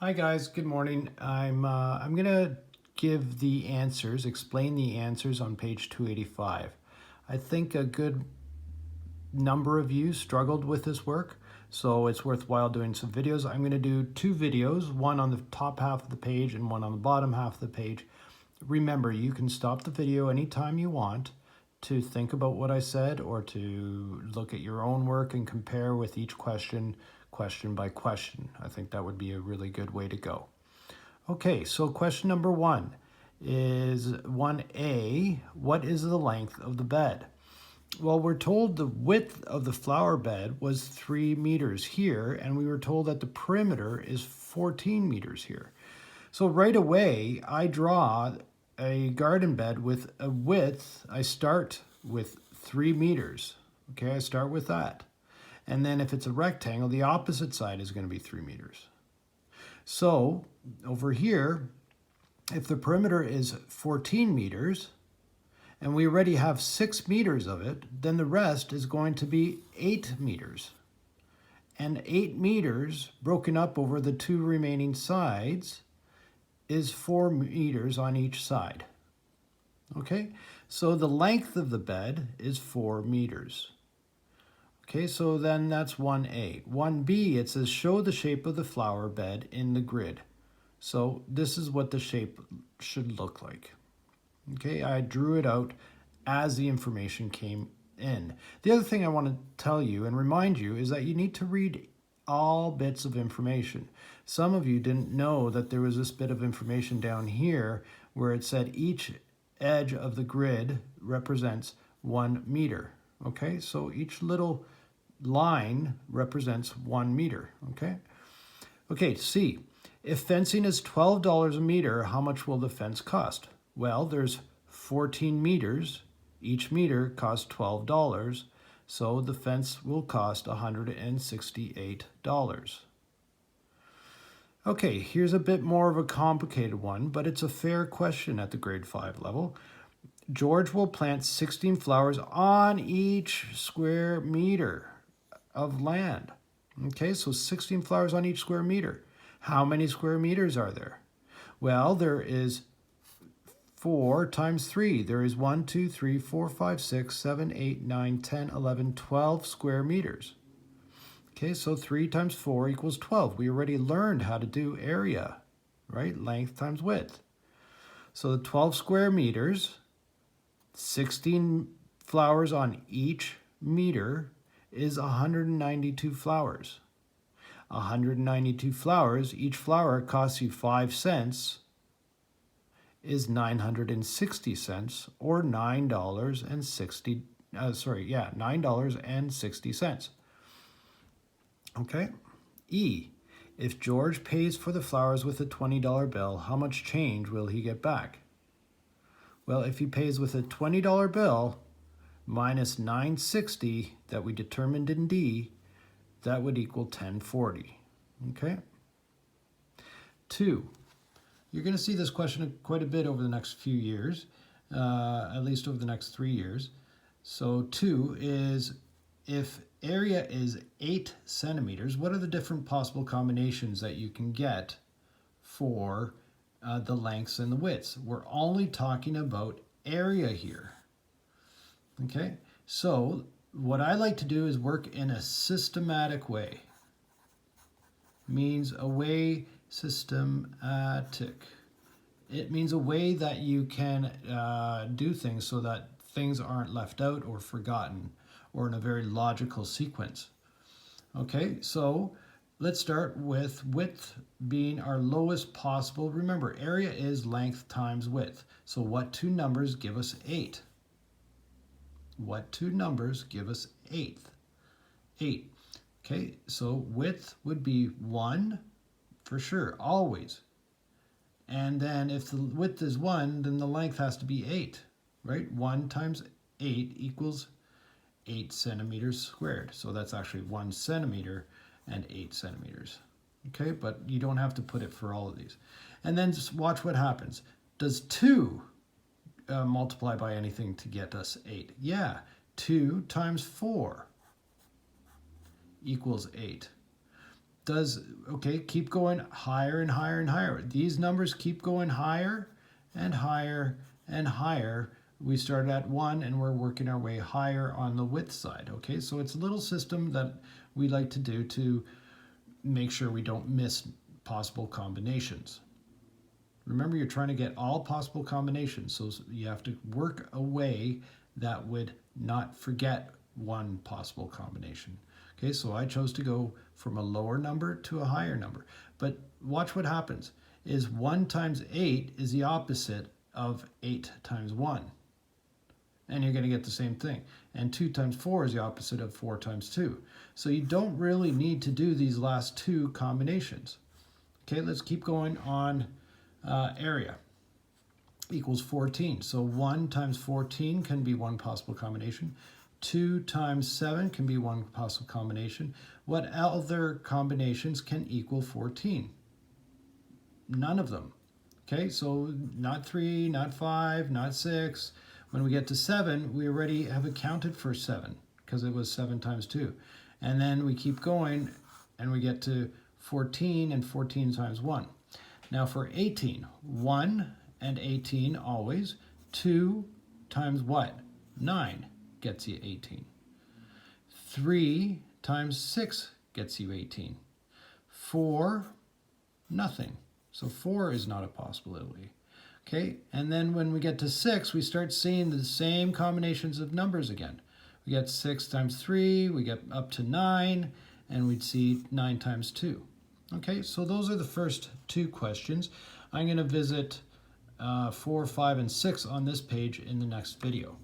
Hi guys, good morning. I'm gonna give the answers, explain the answers on page 285. I think a good number of you struggled with this work, so it's worthwhile doing some videos. I'm gonna do two videos, one on the top half of the page and one on the bottom half of the page. Remember, you can stop the video anytime you want to think about what I said or to look at your own work and compare with each question by question. I think that would be a really good way to go. Okay, so question number one is 1A. What is the length of the bed? Well, we're told the width of the flower bed was 3 meters here, and we were told that the perimeter is 14 meters here. So right away, I draw a garden bed with a width. I start with 3 meters. Okay, I start with that. And then if it's a rectangle, the opposite side is going to be 3 meters. So over here, if the perimeter is 14 meters, and we already have 6 meters of it, then the rest is going to be 8 meters. And 8 meters broken up over the two remaining sides is 4 meters on each side. Okay, so the length of the bed is 4 meters. Okay, so then that's 1A. 1B, it says show the shape of the flower bed in the grid. So this is what the shape should look like. Okay, I drew it out as the information came in. The other thing I want to tell you and remind you is that you need to read all bits of information. Some of you didn't know that there was this bit of information down here where it said each edge of the grid represents 1 meter. Okay, so each little line represents 1 meter. Okay, C. If fencing is $12 a meter, how much will the fence cost? Well, there's 14 meters. Each meter costs $12. So the fence will cost $168. Okay, here's a bit more of a complicated one, but it's a fair question at the grade 5 level. George will plant 16 flowers on each square meter of land. Okay, so 16 flowers on each square meter. How many square meters are there? Well, there is 4 times 3. There is 1, 2, 3, 4, 5, 6, 7, 8, 9, 10, 11, 12 square meters. Okay, so 3 times 4 equals 12. We already learned how to do area, right? Length times width. So the 12 square meters, 16 flowers on each meter is 192 flowers. 192 flowers, each flower costs you 5 cents, is 960 cents or $9.60. Okay. E. If George pays for the flowers with a $20 bill, how much change will he get back? Well, if he pays with a $20 bill minus 960 that we determined in D, that would equal 1040. Okay. 2. You're going to see this question quite a bit over the next few years, at least over the next 3 years. So 2 is if area is 8 centimeters, what are the different possible combinations that you can get for the lengths and the widths? We're only talking about area here. Okay, so what I like to do is work in a systematic way. Means a way systematic. It means a way that you can do things so that things aren't left out or forgotten or in a very logical sequence. Okay, so let's start with width being our lowest possible. Remember, area is length times width. So what two numbers give us 8? What two numbers give us 8? 8. Okay, so width would be 1 for sure, always. And then if the width is 1, then the length has to be 8, right? 1 times 8 equals 8 centimeters squared. So that's actually 1 centimeter and 8 centimeters. Okay, but you don't have to put it for all of these. And then just watch what happens. Does 2 multiply by anything to get us 8? Yeah, 2 times 4 equals 8. Okay, keep going higher and higher and higher. These numbers keep going higher and higher and higher. We started at 1 and we're working our way higher on the width side. Okay, so it's a little system that we like to do to make sure we don't miss possible combinations. Remember, you're trying to get all possible combinations, so you have to work a way that would not forget one possible combination. Okay, so I chose to go from a lower number to a higher number. But watch what happens. Is 1 times 8 is the opposite of 8 times 1. And you're going to get the same thing. And 2 times 4 is the opposite of 4 times 2. So you don't really need to do these last two combinations. Okay, let's keep going on area. Equals 14. So 1 times 14 can be one possible combination. 2 times 7 can be one possible combination. What other combinations can equal 14? None of them. Okay, so not 3, not 5, not 6. When we get to 7, we already have accounted for 7 because it was 7 times 2. And then we keep going and we get to 14 and 14 times 1. Now for 18, 1 and 18 always. 2 times what? 9 gets you 18. 3 times 6 gets you 18. 4, nothing. So 4 is not a possibility. Okay, and then when we get to 6, we start seeing the same combinations of numbers again. We get 6 times 3, we get up to 9, and we'd see 9 times 2. Okay, so those are the first two questions. I'm going to visit 4, 5, and 6 on this page in the next video.